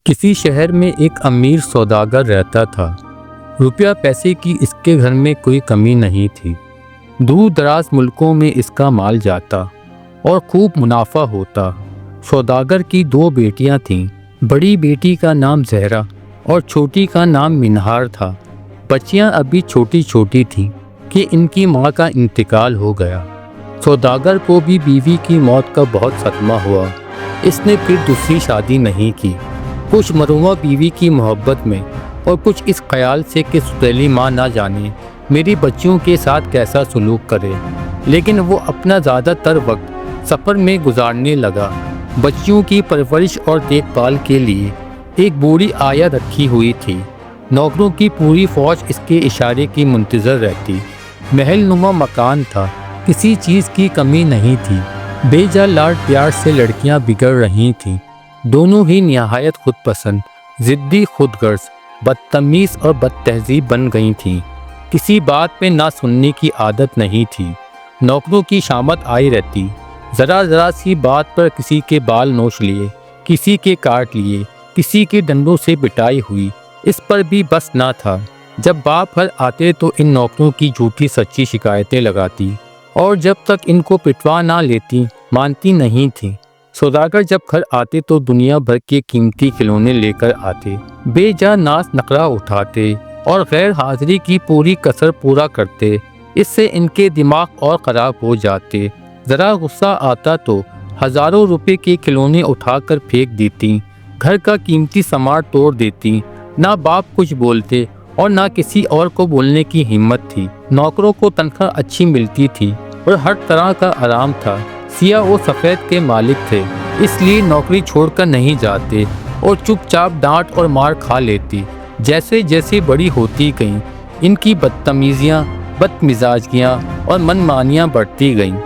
کسی شہر میں ایک امیر سوداگر رہتا تھا۔ روپیہ پیسے کی اس کے گھر میں کوئی کمی نہیں تھی۔ دور دراز ملکوں میں اس کا مال جاتا اور خوب منافع ہوتا۔ سوداگر کی دو بیٹیاں تھیں۔ بڑی بیٹی کا نام زہرا اور چھوٹی کا نام منہار تھا۔ بچیاں ابھی چھوٹی چھوٹی تھیں کہ ان کی ماں کا انتقال ہو گیا۔ سوداگر کو بھی بیوی کی موت کا بہت صدمہ ہوا۔ اس نے پھر دوسری شادی نہیں کی، کچھ مرحومہ بیوی کی محبت میں اور کچھ اس خیال سے کہ سوتیلی ماں نہ جانے میری بچیوں کے ساتھ کیسا سلوک کرے، لیکن وہ اپنا زیادہ تر وقت سفر میں گزارنے لگا۔ بچیوں کی پرورش اور دیکھ بھال کے لیے ایک بوڑھی آیا رکھی ہوئی تھی۔ نوکروں کی پوری فوج اس کے اشارے کی منتظر رہتی۔ محل نما مکان تھا، کسی چیز کی کمی نہیں تھی۔ بے جا لاڈ پیار سے لڑکیاں بگڑ رہی تھیں۔ دونوں ہی نہایت خود پسند، ضدی، خود غرض، بدتمیز اور بد تہذیب بن گئی تھیں۔ کسی بات پہ نہ سننے کی عادت نہیں تھی۔ نوکروں کی شامت آئی رہتی۔ ذرا ذرا سی بات پر کسی کے بال نوچ لیے، کسی کے کاٹ لیے، کسی کے ڈنڈوں سے پٹائی ہوئی۔ اس پر بھی بس نہ تھا۔ جب باپ گھر آتے تو ان نوکروں کی جھوٹی سچی شکایتیں لگاتی، اور جب تک ان کو پٹوا نہ لیتی مانتی نہیں تھیں۔ سوداگر جب گھر آتے تو دنیا بھر کے قیمتی کھلونے لے کر آتے، بے جا ناز نخرا اٹھاتے اور غیر حاضری کی پوری کسر پورا کرتے۔ اس سے ان کے دماغ اور خراب ہو جاتے۔ ذرا غصہ آتا تو ہزاروں روپے کے کھلونے اٹھا کر پھینک دیتی، گھر کا قیمتی سامان توڑ دیتی۔ نہ باپ کچھ بولتے اور نہ کسی اور کو بولنے کی ہمت تھی۔ نوکروں کو تنخواہ اچھی ملتی تھی اور ہر طرح کا آرام تھا۔ سیاہ و سفید کے مالک تھے، اس لیے نوکری چھوڑ کر نہیں جاتے اور چپ چاپ ڈانٹ اور مار کھا لیتی۔ جیسے جیسے بڑی ہوتی گئیں، ان کی بدتمیزیاں، بد مزاجیاں اور من مانیاں بڑھتی گئیں۔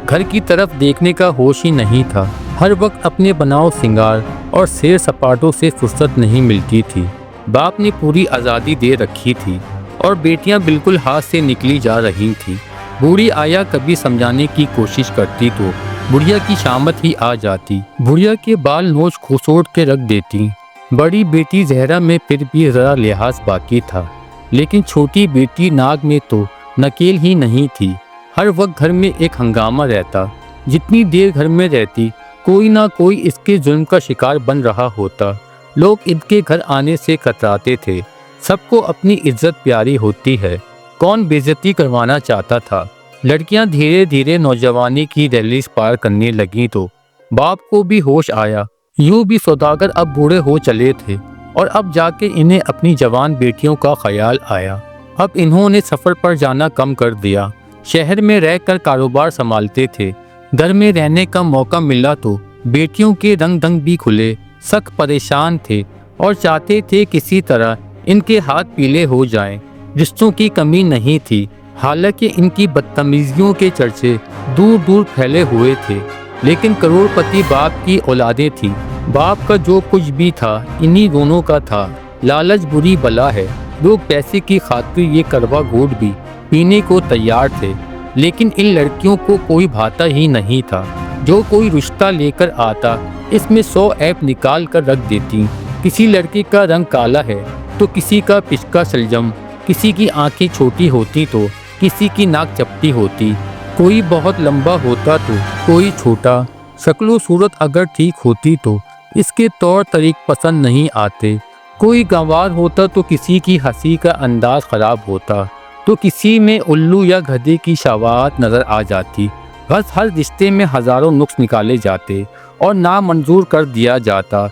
گھر کی طرف دیکھنے کا ہوش ہی نہیں تھا۔ ہر وقت اپنے بناؤ سنگار اور سیر سپاٹوں سے فرصت نہیں ملتی تھی۔ باپ نے پوری آزادی دے رکھی تھی اور بیٹیاں بالکل ہاتھ سے نکلی جا رہی تھیں۔ بوڑھی آیا کبھی سمجھانے کی کوشش کرتی تو بڑھیا کی شامت ہی آ جاتی، بڑھیا کے بال نوچ کھسوڑ کے رکھ دیتی۔ بڑی بیٹی زہرا میں پھر بھی ذرا لحاظ باقی تھا، لیکن چھوٹی بیٹی ناگ میں تو نکیل ہی نہیں تھی۔ ہر وقت گھر میں ایک ہنگامہ رہتا۔ جتنی دیر گھر میں رہتی کوئی نہ کوئی اس کے ظلم کا شکار بن رہا ہوتا۔ لوگ ان کے گھر آنے سے کتراتے تھے۔ سب کو اپنی عزت پیاری ہوتی ہے، کون بے عزتی کروانا چاہتا تھا۔ لڑکیاں دھیرے دھیرے نوجوانی کی دہلیز پار کرنے لگیں تو باپ کو بھی ہوش آیا۔ یوں بھی سوداگر اب بوڑھے ہو چلے تھے اور اب جا کے انہیں اپنی جوان بیٹیوں کا خیال آیا۔ اب انہوں نے سفر پر جانا کم کر دیا، شہر میں رہ کر کاروبار سنبھالتے تھے۔ گھر میں رہنے کا موقع ملا تو بیٹیوں کے رنگ ڈھنگ بھی کھلے۔ سخت پریشان تھے اور چاہتے تھے کسی طرح ان کے ہاتھ پیلے ہو جائیں۔ رشتوں کی کمی نہیں تھی، حالانکہ ان کی بدتمیزیوں کے چرچے دور دور پھیلے ہوئے تھے، لیکن کروڑ پتی باپ کی اولادیں تھیں۔ باپ کا جو کچھ بھی تھا انہی دونوں کا تھا۔ لالچ بری بلا ہے۔ لوگ پیسے کی خاطر یہ کڑوا گھونٹ بھی پینے کو تیار تھے، لیکن ان لڑکیوں کو کوئی بھاتا ہی نہیں تھا۔ جو کوئی رشتہ لے کر آتا اس میں 100 عیب نکال کر رکھ دیتی۔ کسی لڑکے کا رنگ کالا ہے تو کسی کا پچکا شلجم، کسی کی آنکھیں چھوٹی ہوتی تو کسی کی ناک چپٹی ہوتی، کوئی بہت لمبا ہوتا تو کوئی چھوٹا۔ شکل و صورت اگر ٹھیک ہوتی تو اس کے طور طریق پسند نہیں آتے۔ کوئی گنوار ہوتا تو کسی کی ہنسی کا انداز خراب ہوتا تو کسی میں الو یا گدھے کی شواہت نظر آ جاتی۔ بس ہر رشتے میں ہزاروں نقص نکالے جاتے اور نامنظور کر دیا جاتا۔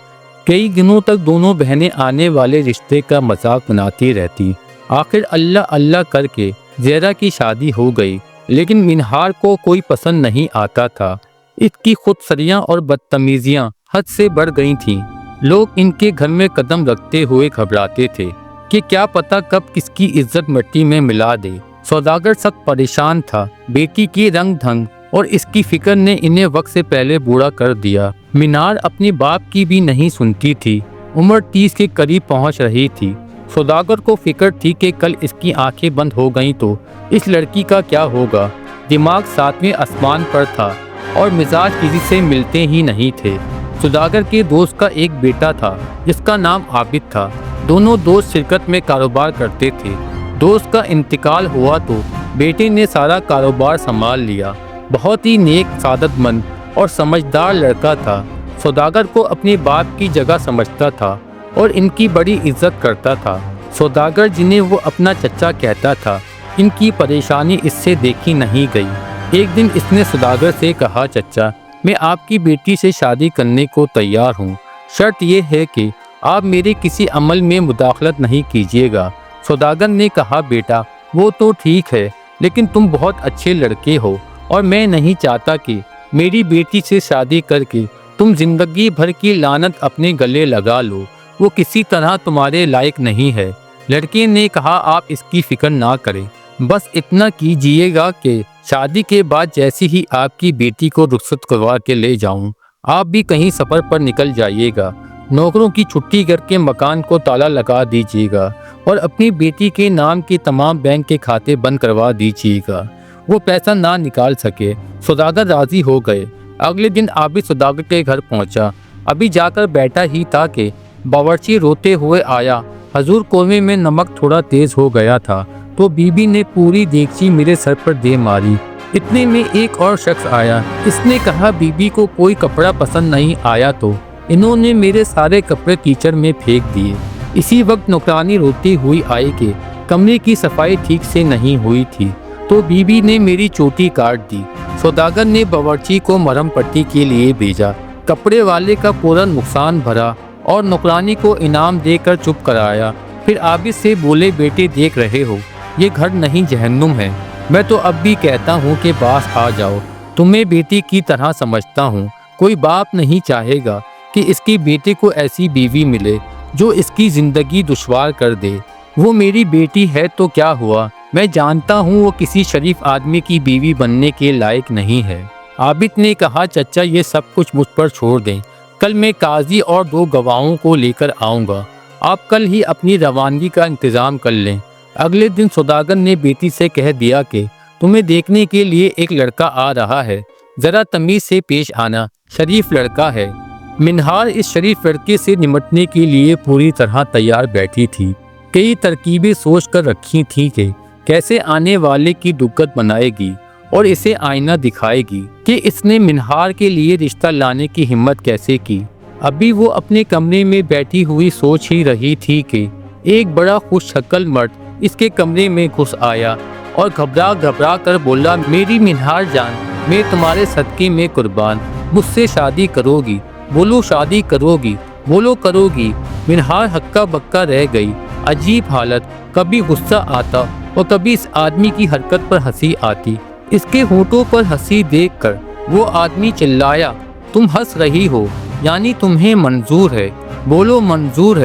کئی دنوں تک دونوں بہنیں آنے والے رشتے کا مذاق بناتی رہتی۔ آخر اللہ اللہ کر کے زہرا کی شادی ہو گئی، لیکن منہار کو کوئی پسند نہیں آتا تھا۔ اس کی خود سریاں اور بدتمیزیاں حد سے بڑھ گئی تھیں۔ لوگ ان کے گھر میں قدم رکھتے ہوئے گھبراتے تھے کہ کیا پتہ کب کس کی عزت مٹی میں ملا دے۔ سوداگر سخت پریشان تھا۔ بیٹی کی رنگ ڈھنگ اور اس کی فکر نے انہیں وقت سے پہلے بوڑھا کر دیا۔ منہار اپنی باپ کی بھی نہیں سنتی تھی، عمر 30 کے قریب پہنچ رہی تھی۔ سوداگر کو فکر تھی کہ کل اس کی آنکھیں بند ہو گئیں تو اس لڑکی کا کیا ہوگا۔ دماغ 7ویں آسمان پر تھا اور مزاج کسی سے ملتے ہی نہیں تھے۔ सौदागर के दोस्त का एक बेटा था जिसका नाम आबिद था। दोनों दोस्त शिरकत में कारोबार करते थे। दोस्त का इंतकाल हुआ तो बेटे ने सारा कारोबार संभाल लिया। बहुत ही नेक, सादतमंद और समझदार लड़का था। सौदागर को अपने बाप की जगह समझता था और इनकी बड़ी इज्जत करता था। सौदागर, जिन्हें वो अपना चचा कहता था, इनकी परेशानी इससे देखी नहीं गई। एक दिन इसने सौदागर से कहा, चचा, मैं आपकी बेटी से शादी करने को तैयार हूँ। शर्त यह है कि आप मेरे किसी अमल में मुदाखलत नहीं कीजिएगा। सौदागर ने कहा, बेटा, वो तो ठीक है, लेकिन तुम बहुत अच्छे लड़के हो और मैं नहीं चाहता कि मेरी बेटी से शादी करके तुम जिंदगी भर की लानत अपने गले लगा लो। वो किसी तरह तुम्हारे लायक नहीं है। लड़के ने कहा, आप इसकी फिक्र ना करें, बस इतना कीजिएगा कि शादी के बाद जैसे ही आपकी बेटी को रुखसत करवा के ले जाऊं, आप भी कहीं सफ़र पर निकल जाइएगा। नौकरों की छुट्टी करके मकान को ताला लगा दीजिएगा और अपनी बेटी के नाम के तमाम बैंक के खाते बंद करवा दीजिएगा। वो पैसा ना निकाल सके। सौदागर राजी हो गए। अगले दिन आबिद सौदागर के घर पहुंचा। अभी जाकर बैठा ही था कि बावर्ची रोते हुए आया, हजूर, कौवे में नमक थोड़ा तेज हो गया था तो बीबी ने पूरी देगची मेरे सर पर दे मारी। इतने में एक और शख्स आया। इसने कहा, बीबी को कोई कपड़ा पसंद नहीं आया तो इन्होंने मेरे सारे कपड़े कीचड़ में फेंक दिए। इसी वक्त नौकरानी रोती हुई आई कि कमरे की सफाई ठीक से नहीं हुई थी तो बीबी ने मेरी चोटी काट दी। सौदागर ने बावर्ची को मरहम पट्टी के लिए भेजा। कपड़े वाले का पूरा नुकसान भरा और नौकरानी को इनाम देकर चुप कराया। फिर आबिद से बोले, बेटे, देख रहे हो, ये घर नहीं जहन्नुम है। मैं तो अब भी कहता हूँ कि पास आ जाओ। तुम्हें बेटी की तरह समझता हूँ। कोई बाप नहीं चाहेगा कि इसकी बेटे को ऐसी बीवी मिले जो इसकी ज़िंदगी दुश्वार कर दे। वो मेरी बेटी है तो क्या हुआ? मैं जानता हूँ वो किसी शरीफ आदमी की बीवी बनने के लायक नहीं है। आबिद ने कहा, चचा, ये सब कुछ मुझ पर छोड़ दें। कल मैं काजी और 2 गवाहों को लेकर आऊँगा। आप कल ही अपनी रवानगी का इंतज़ाम कर लें। अगले दिन सौदागर ने बेटी से कह दिया कि तुम्हें देखने के लिए एक लड़का आ रहा है, ज़रा तमीज़ से पेश आना, शरीफ लड़का है। मिनहार इस शरीफ लड़के से निमटने के लिए पूरी तरह तैयार बैठी थी। कई तरकीबें सोच कर रखी थी कि कैसे आने वाले की दुक्कत बनाएगी और इसे आईना दिखाएगी कि इसने मिनहार के लिए रिश्ता लाने की हिम्मत कैसे की। अभी वो अपने कमरे में बैठी हुई सोच ही रही थी कि एक बड़ा खुश शक्ल मर्द इसके कमरे में घुस आया और घबरा घबरा कर बोला, मेरी मिनहार जान, मैं तुम्हारे सदके में कुर्बान, मुझसे शादी करोगी? बोलो शादी करोगी? बोलो करोगी? मिनहार हक्का बक्का रह गई। अजीब हालत, कभी गुस्सा आता और कभी इस आदमी की हरकत पर हंसी आती। इसके होठों पर हंसी देखकर वो आदमी चिल्लाया, तुम हंस रही हो, यानी तुम्हें मंजूर है? बोलो मंजूर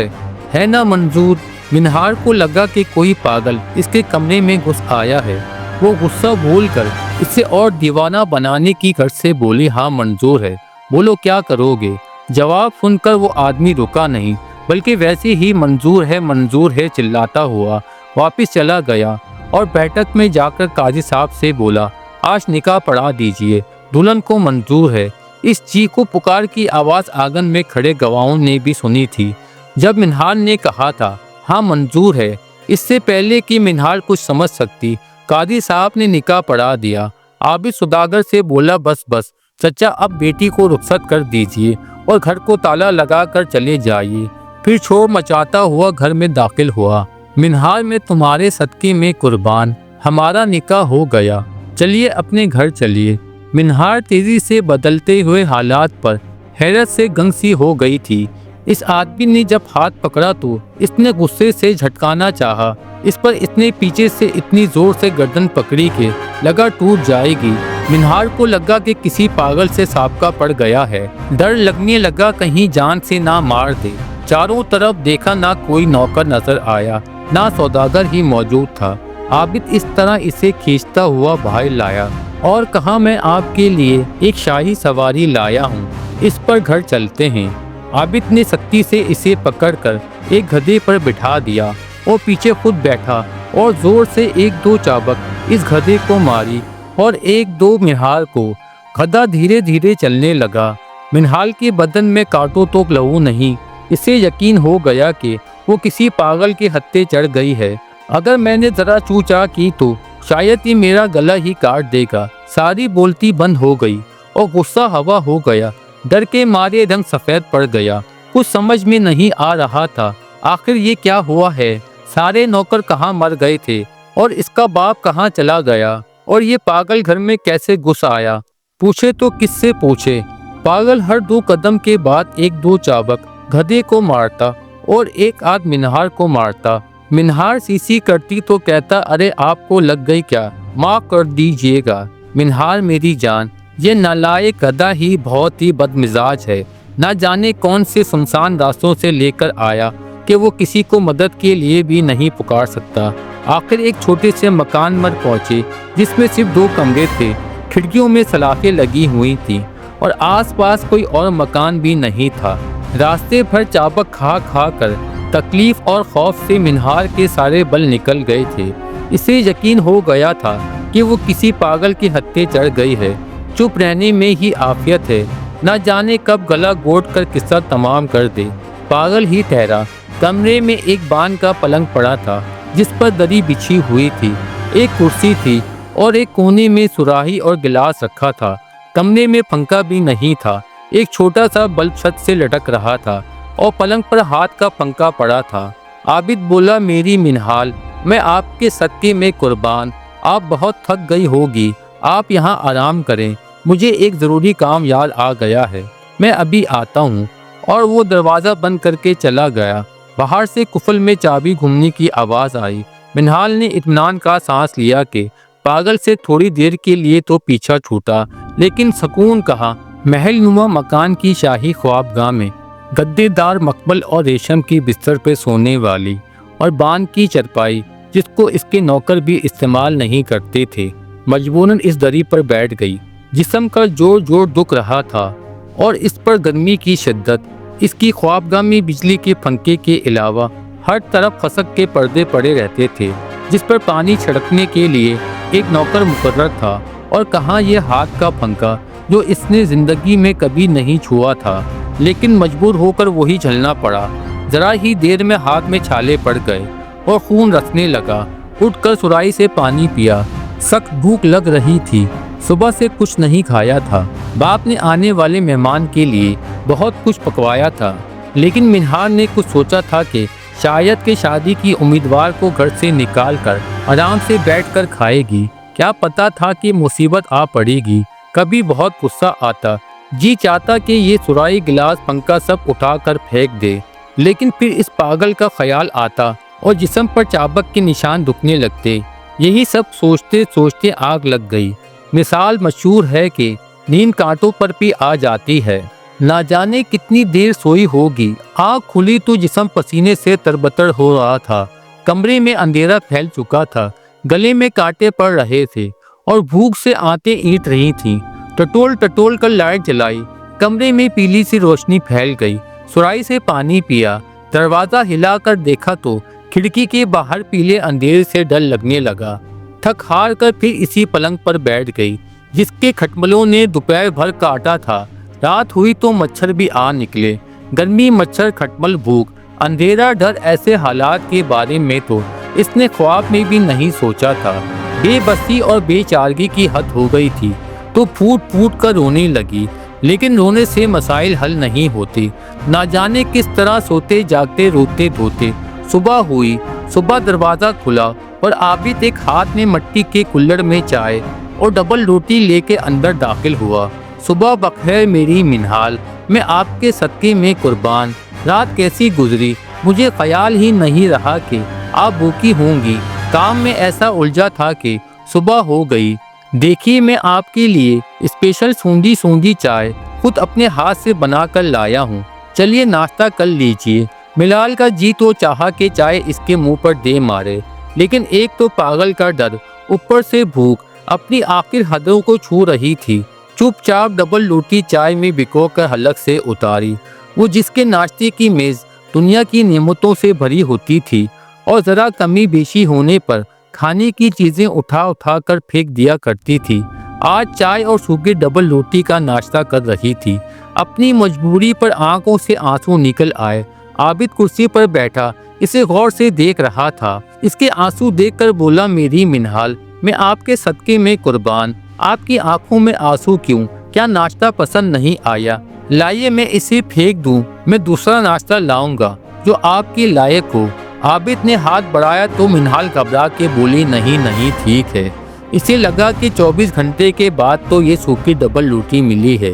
है ना मंजूर? मिनहार को लगा कि कोई पागल इसके कमरे में घुस आया है। वो गुस्सा भूलकर इसे और दीवाना बनाने की गर्ज से बोली, हाँ मंजूर है, बोलो क्या करोगे? जवाब सुनकर वो आदमी रुका नहीं, बल्कि वैसे ही मंजूर है चिल्लाता हुआ वापस चला गया और बैठक में जाकर काजी साहब से बोला, आज निकाह पढ़ा दीजिए, दुल्हन को मंजूर है। इस चीखो पुकार की आवाज़ आंगन में खड़े गवाहों ने भी सुनी थी। जब मिनहार ने कहा था, हाँ मंजूर है, इससे पहले कि मिनहार कुछ समझ सकती, काजी साहब ने निकाह पढ़ा दिया। आबिद सौदागर से बोला, बस बस चचा, अब बेटी को रुखसत कर दीजिए और घर को ताला लगा कर चले जाइए। फिर शोर मचाता हुआ घर में दाखिल हुआ, मिनहार में तुम्हारे सदके में कुर्बान, हमारा निकाह हो गया, चलिए अपने घर चलिए। मिनहार तेजी से बदलते हुए हालात पर हैरत से गंग सी हो गई थी। इस आदमी ने जब हाथ पकड़ा तो इसने गुस्से से झटकाना चाहा। इस पर इसने पीछे से इतनी जोर से गर्दन पकड़ी कि लगा टूट जाएगी। मिनहार को लगा कि किसी पागल से साबका पड़ गया है। डर लगने लगा कहीं जान से ना मार दे। चारों तरफ देखा, ना कोई नौकर नजर आया, ना सौदागर ही मौजूद था। आबिद इस तरह इसे खींचता हुआ बाहर लाया और कहा, मैं आपके लिए एक शाही सवारी लाया हूँ, इस पर घर चलते हैं। आबिद ने सख्ती से इसे पकड़कर एक गधे पर बिठा दिया और पीछे खुद बैठा और जोर से 1-2 चाबक इस गधे को मारी और 1-2 मिनहार को। गधा धीरे धीरे चलने लगा। منہال کے بدن میں کانٹوں تو لہو نہیں، اسے یقین ہو گیا کہ وہ کسی پاگل کے ہتھے چڑھ گئی ہے۔ اگر میں نے ذرا چوچا کی تو شاید یہ میرا گلا ہی کاٹ دے گا۔ ساری بولتی بند ہو گئی اور غصہ ہوا ہو گیا۔ ڈر کے مارے رنگ سفید پڑ گیا۔ کچھ سمجھ میں نہیں آ رہا تھا آخر یہ کیا ہوا ہے۔ سارے نوکر کہاں مر گئے تھے اور اس کا باپ کہاں چلا گیا، اور یہ پاگل گھر میں کیسے گھس آیا؟ پوچھے تو کس سے پوچھے؟ پاگل ہر 2 قدم کے بعد 1-2 چابک گدھے کو مارتا اور ایک آدھ منہار کو مارتا۔ منہار سی کرتی تو کہتا ارے آپ کو لگ گئی کیا، معاف کر دیجیے گا منہار میری جان، یہ نالائق گدھا ہی بہت ہی بد مزاج ہے، نہ جانے کون سے سنسان راستوں سے لے کر آیا کہ وہ کسی کو مدد کے لیے بھی نہیں پکار سکتا۔ آخر ایک چھوٹے سے مکان پر پہنچے جس میں صرف 2 کمرے تھے، کھڑکیوں میں سلاخیں لگی ہوئی تھیں اور آس پاس کوئی اور مکان بھی نہیں تھا۔ راستے بھر چابک کھا کھا کر تکلیف اور خوف سے منہار کے سارے بل نکل گئے تھے۔ اسے یقین ہو گیا تھا کہ وہ کسی پاگل کے ہتھے چڑھ گئی ہے۔ چپ رہنے میں ہی عافیت ہے، نہ جانے کب گلا گھونٹ کر قصہ تمام کر دے۔ پاگل ہی ٹھہرا۔ کمرے میں ایک بان کا پلنگ پڑا تھا جس پر دری بچھی ہوئی تھی، ایک کرسی تھی اور ایک کونے میں سراہی اور گلاس رکھا تھا۔ کمرے میں پنکھا بھی نہیں تھا، ایک چھوٹا سا بلب چھت سے لٹک رہا تھا اور پلنگ پر ہاتھ کا پنکھا پڑا تھا۔ عابد بولا میری منہال، میں آپ کے صدقے میں قربان، آپ بہت تھک گئی ہوگی، آپ یہاں آرام کریں، مجھے ایک ضروری کام یاد آ گیا ہے، میں ابھی آتا ہوں۔ اور وہ دروازہ بند کر کے چلا گیا۔ باہر سے قفل میں چابی گھومنے کی آواز آئی۔ منہال نے اطمینان کا سانس لیا کہ پاگل سے تھوڑی دیر کے لیے تو پیچھا چھوٹا، لیکن سکون کہاں۔ محل نما مکان کی شاہی خوابگاہ میں گدے دار مخمل اور ریشم کی بستر پہ سونے والی اور بان کی چرپائی جس کو اس کے نوکر بھی استعمال نہیں کرتے تھے، مجبوراً اس دری پر بیٹھ گئی۔ جسم کا جوڑ جوڑ دکھ رہا تھا اور اس پر گرمی کی شدت۔ اس کی خوابگاہ میں بجلی کے پنکھے کے علاوہ ہر طرف خسک کے پردے پڑے رہتے تھے جس پر پانی چھڑکنے کے لیے ایک نوکر مقرر تھا، اور کہاں یہ ہاتھ کا پنکھا جو اس نے زندگی میں کبھی نہیں چھوا تھا، لیکن مجبور ہو کر وہی جھلنا پڑا۔ ذرا ہی دیر میں ہاتھ میں چھالے پڑ گئے اور خون رسنے لگا۔ اٹھ کر سرائی سے پانی پیا۔ سخت بھوک لگ رہی تھی، صبح سے کچھ نہیں کھایا تھا۔ باپ نے آنے والے مہمان کے لیے بہت کچھ پکوایا تھا، لیکن منہار نے کچھ سوچا تھا کہ شاید کہ شادی کی امیدوار کو گھر سے نکال کر آرام سے بیٹھ کر کھائے گی۔ کیا پتا تھا کہ مصیبت آ پڑے گی۔ کبھی بہت غصہ آتا، جی چاہتا کہ یہ سرائی گلاس پنکھا سب اٹھا کر پھینک دے، لیکن پھر اس پاگل کا خیال آتا اور جسم پر چابک کے نشان دکھنے لگتے۔ یہی سب سوچتے سوچتے آگ لگ گئی۔ مثال مشہور ہے کہ نیند کانٹوں پر بھی آ جاتی ہے۔ نہ جانے کتنی دیر سوئی ہوگی، آنکھ کھلی تو جسم پسینے سے تربتر ہو رہا تھا۔ کمرے میں اندھیرا پھیل چکا تھا، گلے میں کانٹے پڑ رہے تھے اور بھوک سے آنتیں اینٹ رہی تھیں۔ ٹٹول ٹٹول کر لائٹ جلائی، کمرے میں پیلی سی روشنی پھیل گئی۔ سرائی سے پانی پیا، دروازہ ہلا کر دیکھا تو کھڑکی کے باہر پیلے اندھیرے سے ڈر لگنے لگا۔ تھک ہار کر پھر اسی پلنگ پر بیٹھ گئی جس کے کھٹملوں نے دوپہر بھر کاٹا تھا۔ رات ہوئی تو مچھر بھی آ نکلے۔ گرمی، مچھر، کھٹمل، بھوک، اندھیرا، ڈر، ایسے حالات کے بارے میں تو اس نے خواب میں بھی نہیں سوچا تھا۔ بے بسی اور بے چارگی کی حد ہو گئی تھی تو پھوٹ پھوٹ کر رونے لگی، لیکن رونے سے مسائل حل نہیں ہوتے۔ نہ جانے کس طرح سوتے جاگتے روتے دھوتے۔ صبح ہوئی، صبح دروازہ کھلا اور عابد ایک ہاتھ میں مٹی کے کلڑ میں چائے اور ڈبل روٹی لے کے اندر داخل ہوا۔ صبح بخیر میری منہال، میں آپ کے صدقے میں قربان، رات کیسی گزری، مجھے خیال ہی نہیں رہا کہ آپ بھوکی ہوں گی۔ کام میں ایسا الجھا تھا کہ صبح ہو گئی۔ دیکھیے میں آپ کے لیے اسپیشل سوندھی سوندھی چائے خود اپنے ہاتھ سے بنا کر لایا ہوں، چلیے ناشتہ کر لیجیے۔ منہال کا جی تو چاہا کہ چائے اس کے منہ پر دے مارے، لیکن ایک تو پاگل کا ڈر، اوپر سے بھوک اپنی آخر حدوں کو چھو رہی تھی۔ چپ چاپ ڈبل روٹی چائے میں بکو کر حلق سے اتاری۔ وہ جس کے ناشتے کی میز دنیا کی نعمتوں سے بھری ہوتی تھی اور ذرا کمی بیشی ہونے پر کھانے کی چیزیں اٹھا اٹھا کر پھینک دیا کرتی تھی، آج چائے اور سوکھی ڈبل روٹی کا ناشتہ کر رہی تھی۔ अपनी मजबूरी पर आंखों से आंसू निकल आए। आबिद कुर्सी पर बैठा इसे गौर से देख रहा था। इसके आंसू देखकर बोला, मेरी मिनहाल, मैं आपके सदके में कुर्बान। आपकी आंखों में आंसू क्यों? क्या नाश्ता पसंद नहीं आया? लाइए मैं इसे फेंक दूं, मैं दूसरा नाश्ता लाऊंगा जो आपके लायक हो। आबिद ने हाथ बढ़ाया तो मिनहाल घबरा के बोली, नहीं नहीं ठीक है। इसे लगा कि 24 घंटे के बाद तो ये सूखी डबल रोटी मिली है,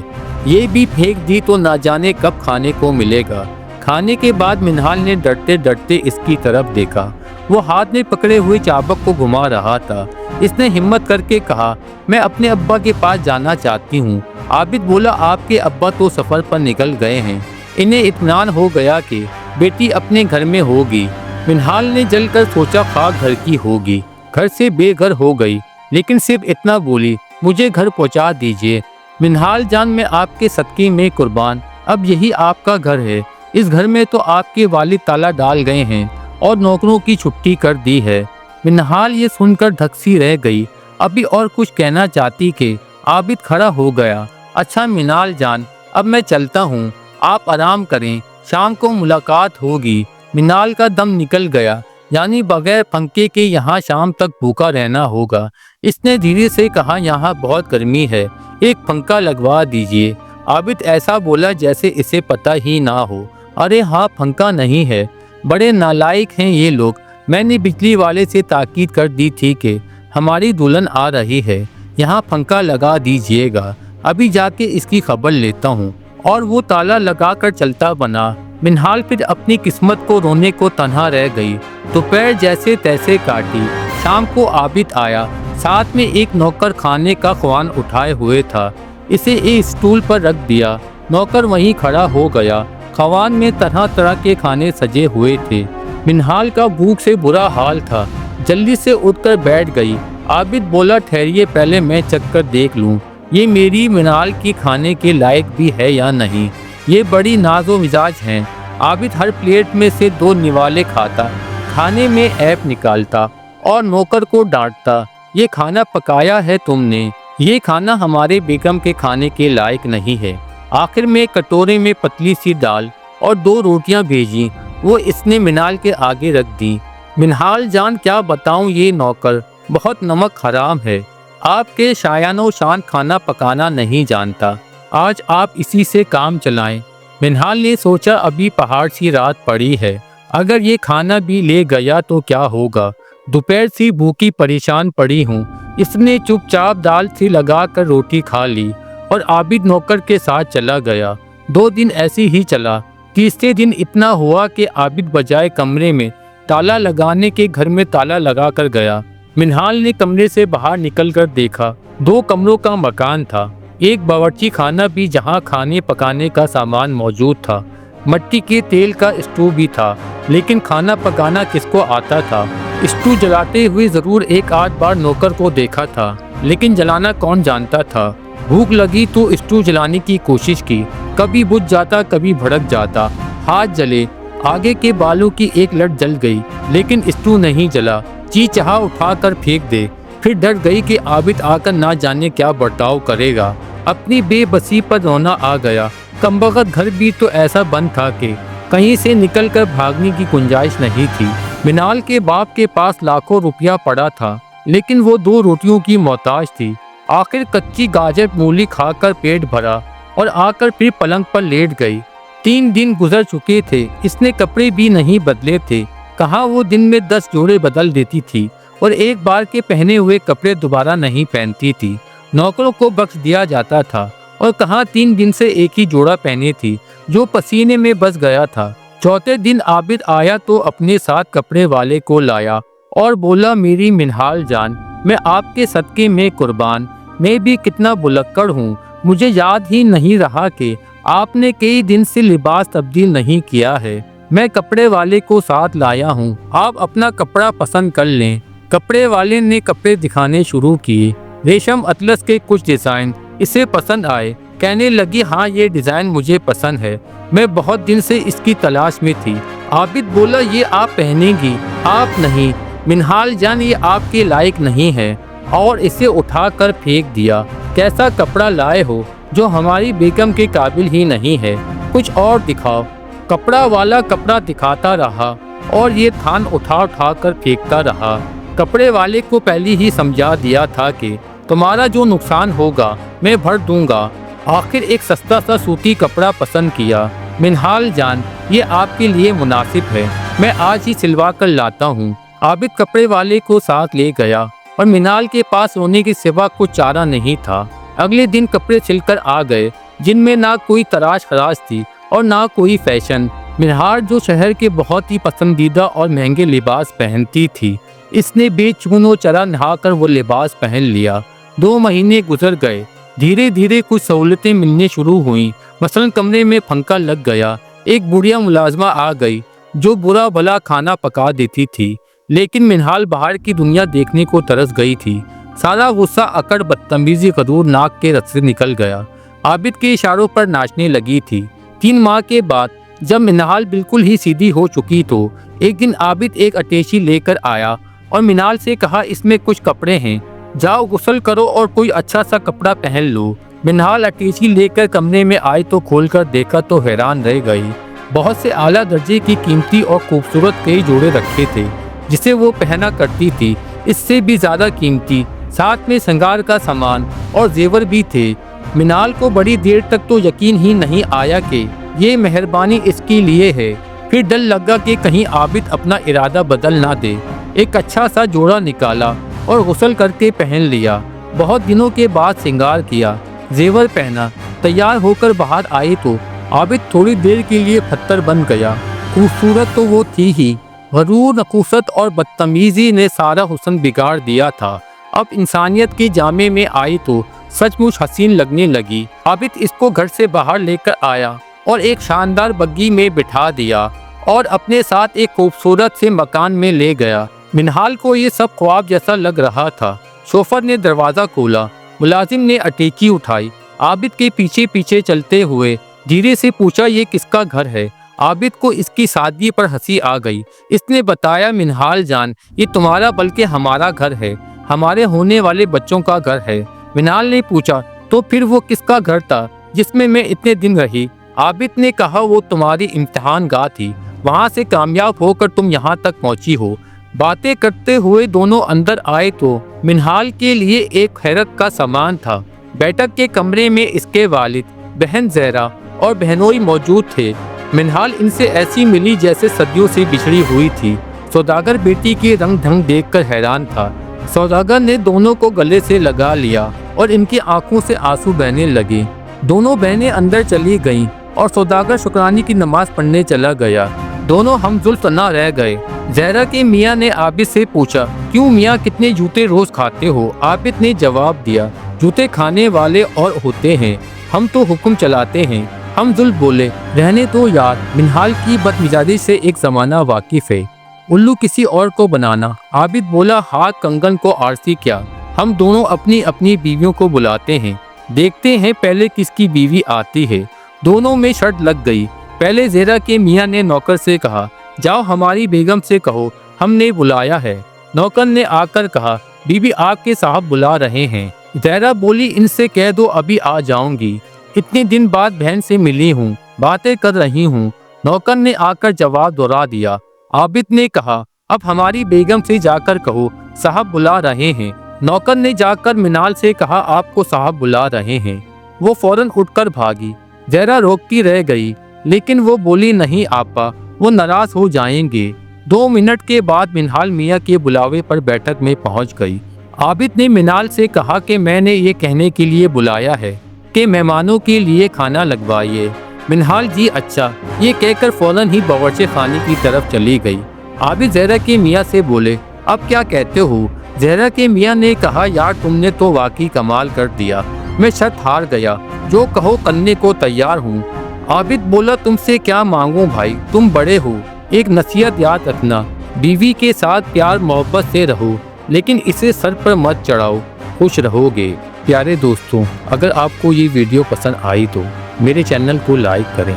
ये भी फेंक दी तो ना जाने कब खाने को मिलेगा। खाने के बाद मिनहाल ने डरते डरते इसकी तरफ देखा। वो हाथ में पकड़े हुए चाबक को घुमा रहा था। इसने हिम्मत करके कहा, मैं अपने अब्बा के पास जाना चाहती हूँ। आबिद बोला, आपके अब्बा तो सफ़र पर निकल गए हैं। इन्हें इत्मीनान हो गया कि बेटी अपने घर में होगी। मिनहाल ने जलकर सोचा, खाक घर की होगी, घर से बेघर हो गई, लेकिन सिर्फ इतना बोली, मुझे घर पहुंचा दीजिए। मिनहाल जान, मैं आपके सदके में कुर्बान, अब यही आपका घर है। इस घर में तो आपके वालिद ताला डाल गए हैं और नौकरों की छुट्टी कर दी है। मिनहाल ये सुनकर धक्सी रह गई। अभी और कुछ कहना चाहती कि आबिद खड़ा हो गया। अच्छा मिनहाल जान, अब मैं चलता हूँ, आप आराम करें, शाम को मुलाकात होगी। मिनहाल का दम निकल गया, यानी बगैर पंखे के यहाँ शाम तक भूखा रहना होगा। इसने धीरे से कहा, यहाँ बहुत गर्मी है, एक पंखा लगवा दीजिए। आबिद ऐसा बोला जैसे इसे पता ही ना हो। अरे हाँ, पंखा नहीं है, बड़े नालायक हैं ये लोग। मैंने बिजली वाले से ताकीद कर दी थी कि हमारी दुल्हन आ रही है, यहाँ पंखा लगा दीजिएगा, अभी जाके इसकी खबर लेता हूँ। और वो ताला लगा कर चलता बना। मिनहाल फिर अपनी किस्मत को रोने को तन्हा रह गई। दोपहर जैसे तैसे काटी। शाम को आबिद आया, साथ में एक नौकर खाने का ख्वान उठाए हुए था। इसे एक स्टूल पर रख दिया। नौकर वहीं खड़ा हो गया। ख्वान में तरह तरह के खाने सजे हुए थे। मिनहाल का भूख से बुरा हाल था, जल्दी से उठकर बैठ गई। आबिद बोला, ठहरिए, पहले मैं चख कर देख लूँ ये मेरी मिनहाल की खाने के लायक भी है या नहीं। ये बड़ी नाजो मिजाज हैं। आबिद हर प्लेट में से 2 निवाले खाता, खाने में ऐप निकालता और नौकर को डांटता, ये खाना पकाया है तुमने, ये खाना हमारे बेगम के खाने के लायक नहीं है। आखिर में कटोरे में पतली सी दाल और 2 रोटियां भेजी, वो इसने मिनहाल के आगे रख दी। मिनहाल जान, क्या बताऊं, ये नौकर बहुत नमक हराम है, आपके शायानो शान खाना पकाना नहीं जानता। आज आप इसी से काम चलाएं। मिनहाल ने सोचा, अभी पहाड़ सी रात पड़ी है, अगर ये खाना भी ले गया तो क्या होगा। दोपहर सी भूखी परेशान पड़ी हूँ। इसने चुपचाप दाल से लगा कर रोटी खा ली और आबिद नौकर के साथ चला गया। 2 दिन ऐसे ही चला। तीसरे दिन इतना हुआ कि आबिद बजाय कमरे में ताला लगाने के घर में ताला लगा कर गया। मिनहाल ने कमरे से बाहर निकल कर देखा, 2 कमरों का मकान था, एक बावर्ची खाना भी जहां खाने पकाने का सामान मौजूद था। मट्टी के तेल का स्टोव भी था, लेकिन खाना पकाना किसको आता था। स्टोव जलाते हुए जरूर एक आध बार नौकर को देखा था, लेकिन जलाना कौन जानता था। भूख लगी तो स्टोव जलाने की कोशिश की, कभी बुझ जाता कभी भड़क जाता। हाथ जले, आगे के बालों की एक लट जल गई, लेकिन स्टोव नहीं जला। जी चाहा उठाकर फेंक दे। फिर डर गई कि आबिद आकर ना जाने क्या बर्ताव करेगा। अपनी बेबसी पर रोना आ गया। कमबख्त घर भी तो ऐसा बंद था कि कहीं से निकलकर भागने की गुंजाइश नहीं थी। मिनहाल के बाप के पास लाखों रुपया पड़ा था, लेकिन वो 2 रोटियों की मोहताज थी। आखिर कच्ची गाजर मूली खाकर पेट भरा और आकर फिर पलंग पर लेट गई। 3 दिन गुजर चुके थे, इसने कपड़े भी नहीं बदले थे। कहाँ वो दिन में 10 जोड़े बदल देती थी और एक बार के पहने हुए कपड़े दोबारा नहीं पहनती थी। नौकरों को बख्श दिया जाता था और कहाँ 3 दिन से एक ही जोड़ा पहने थी जो पसीने में बस गया था। चौथे दिन आबिद आया तो अपने साथ कपड़े वाले को लाया और बोला, मेरी मिनहाल जान, मैं आपके सदके में कुर्बान, मैं भी कितना बुलक्कड़ हूँ, मुझे याद ही नहीं रहा कि आपने कई दिन से लिबास तब्दील नहीं किया है। मैं कपड़े वाले को साथ लाया हूँ, आप अपना कपड़ा पसंद कर लें। कपड़े वाले ने कपड़े दिखाने शुरू किए। रेशम अतलस के कुछ डिज़ाइन इसे पसंद आए। कहने लगी, हाँ ये डिज़ाइन मुझे पसंद है, मैं बहुत दिन से इसकी तलाश में थी। आबिद बोला, ये आप पहनेंगी। आप नहीं मिनहाल जान, ये आपके लायक नहीं है, और इसे उठाकर फेंक दिया। कैसा कपड़ा लाए हो, जो हमारी बेगम के काबिल ही नहीं है, कुछ और दिखाओ। कपड़ा वाला कपड़ा दिखाता रहा और ये थान उठा उठा कर फेंकता रहा। कपड़े वाले को पहले ही समझा दिया था कि तुम्हारा जो नुकसान होगा मैं भर दूंगा। आखिर एक सस्ता सा सूती कपड़ा पसंद किया। मिनहाल जान, ये आपके लिए मुनासिब है, मैं आज ही सिलवा कर लाता हूँ। आबिद कपड़े वाले को साथ ले गया और मिनहाल के पास रोने के सिवा कुछ चारा नहीं था। अगले दिन कपड़े सिलकर आ गए, जिनमें ना कोई तराश खराश थी और ना कोई फैशन। मिनहाल जो शहर के बहुत ही पसंदीदा और महंगे लिबास पहनती थी, इसने बेचुनो चरा नहाकर वो लिबास पहन लिया। 2 महीने गुजर गए। धीरे धीरे कुछ सहूलतें मिलने शुरू हुईं। मसलन कमरे में पंखा लग गया। एक बुढ़िया मुलाजमा आ गई जो बुरा भला खाना पका देती थी, लेकिन मिनहाल बाहर की दुनिया देखने को तरस गई थी। सारा गुस्सा अकड़ बदतमीजी गरूर नाक के रस से निकल गया। आबिद के इशारों पर नाचने लगी थी। 3 माह के बाद जब मिनहाल बिल्कुल ही सीधी हो चुकी तो एक दिन आबिद एक अटैची लेकर आया और मिनहाल से कहा, इसमें कुछ कपड़े हैं, जाओ गुस्ल करो और कोई अच्छा सा कपड़ा पहन लो। मिनहाल अटैची लेकर कमरे में आई तो खोलकर देखा तो हैरान रह गई। बहुत से आला दर्जे की कीमती और खूबसूरत कई जोड़े रखे थे जिसे वो पहना करती थी। इससे भी ज़्यादा कीमती साथ में श्रृंगार का सामान और जेवर भी थे। मिनहाल को बड़ी देर तक तो यकीन ही नहीं आया कि ये मेहरबानी इसके लिए है। फिर डर लगा कि कहीं आबिद अपना इरादा बदल ना दे। एक अच्छा सा जोड़ा निकाला और गुस्ल करके पहन लिया। बहुत दिनों के बाद श्रृंगार किया, जेवर पहना, तैयार होकर बाहर आई तो आबिद थोड़ी देर के लिए पत्थर बन गया। खूबसूरत तो वो थी ही, गरूर, नकुसत और बदतमीजी ने सारा हुस्न बिगाड़ दिया था। अब इंसानियत के जामे में आई तो सचमुच हसीन लगने लगी। आबिद इसको घर से बाहर लेकर आया और एक शानदार बग्गी में बिठा दिया और अपने साथ एक खूबसूरत से मकान में ले गया। मिनहाल को ये सब ख्वाब जैसा लग रहा था। शोफर ने दरवाज़ा खोला, मुलाजिम ने अटैची उठाई। आबिद के पीछे पीछे चलते हुए धीरे से पूछा, ये किसका घर है? आबिद को इसकी सादगी पर हंसी आ गई। इसने बताया, मिनहाल जान, ये तुम्हारा बल्कि हमारा घर है, हमारे होने वाले बच्चों का घर है। मिनहाल ने पूछा, तो फिर वो किसका घर था जिसमें मैं इतने दिन रही? आबिद ने कहा, वो तुम्हारी इम्तिहान गाह थी, वहाँ से कामयाब होकर तुम यहाँ तक पहुँची हो। बातें करते हुए दोनों अंदर आए तो मिनहाल के लिए एक हैरत का सामान था। बैठक के कमरे में इसके वालिद, बहन ज़हरा और बहनोई मौजूद थे। मिनहाल इनसे ऐसी मिली जैसे सदियों से बिछड़ी हुई थी। सौदागर बेटी के रंग ढंग देखकर हैरान था। सौदागर ने दोनों को गले से लगा लिया और इनकी आंखों से आंसू बहने लगे। दोनों बहनें अंदर चली गईं और सौदागर शुक्रानी की नमाज पढ़ने चला गया। दोनों हमजुल्फना रह गए। ज़हरा के मियाँ ने आबिद से पूछा, क्यों मियाँ, कितने जूते रोज़ खाते हो? आबिद ने जवाब दिया, जूते खाने वाले और होते हैं, हम तो हुक्म चलाते हैं। हमजुल्फ बोले, रहने दो यार, मिनहाल की बदमिजाजी से एक ज़माना वाकिफ़ है, उल्लू किसी और को बनाना। आबिद बोला, हाथ कंगन को आरसी क्या, हम दोनों अपनी अपनी बीवियों को बुलाते हैं, देखते हैं पहले किसकी बीवी आती है। दोनों में शर्त लग गई। पहले ज़हरा के मियाँ ने नौकर से कहा, जाओ हमारी बेगम से कहो हमने बुलाया है। नौकर ने आकर कहा, बीबी आपके साहब बुला रहे हैं। ज़हरा बोली, इनसे कह दो अभी आ जाऊंगी, इतने दिन बाद बहन से मिली हूँ, बातें कर रही हूँ। नौकर ने आकर जवाब दोहरा दिया। आबिद ने कहा, अब हमारी बेगम से जाकर कहो साहब बुला रहे हैं। नौकर ने जाकर मिनहाल से कहा, आपको साहब बुला रहे हैं। वो फौरन उठकर भागी। ज़हरा रोकती रह गई, लेकिन वो बोली, नहीं आपा, वो नाराज हो जाएंगे। 2 मिनट के बाद मिनहाल मियाँ के बुलावे पर बैठक में पहुँच गई। आबिद ने मिनहाल से कहा कि मैंने ये कहने के लिए बुलाया है कि मेहमानों के लिए खाना लगवाइए। मिनहाल, जी अच्छा, ये कहकर फौरन ही बावर्ची खाने की तरफ चली गई। आबिद ज़हरा के मियाँ से बोले, अब क्या कहते हो? ज़हरा के मियाँ ने कहा, यार तुमने तो वाकई कमाल कर दिया, मैं शर्त हार गया, जो कहो करने को तैयार हूँ। आबिद बोला, तुमसे क्या मांगूं भाई, तुम बड़े हो, एक नसीहत याद रखना, बीवी के साथ प्यार मोहब्बत से रहो, लेकिन इसे सर पर मत चढ़ाओ, खुश रहोगे। प्यारे दोस्तों, अगर आपको ये वीडियो पसंद आई तो मेरे चैनल को लाइक करें,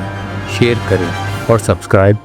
शेयर करें और सब्सक्राइब करें।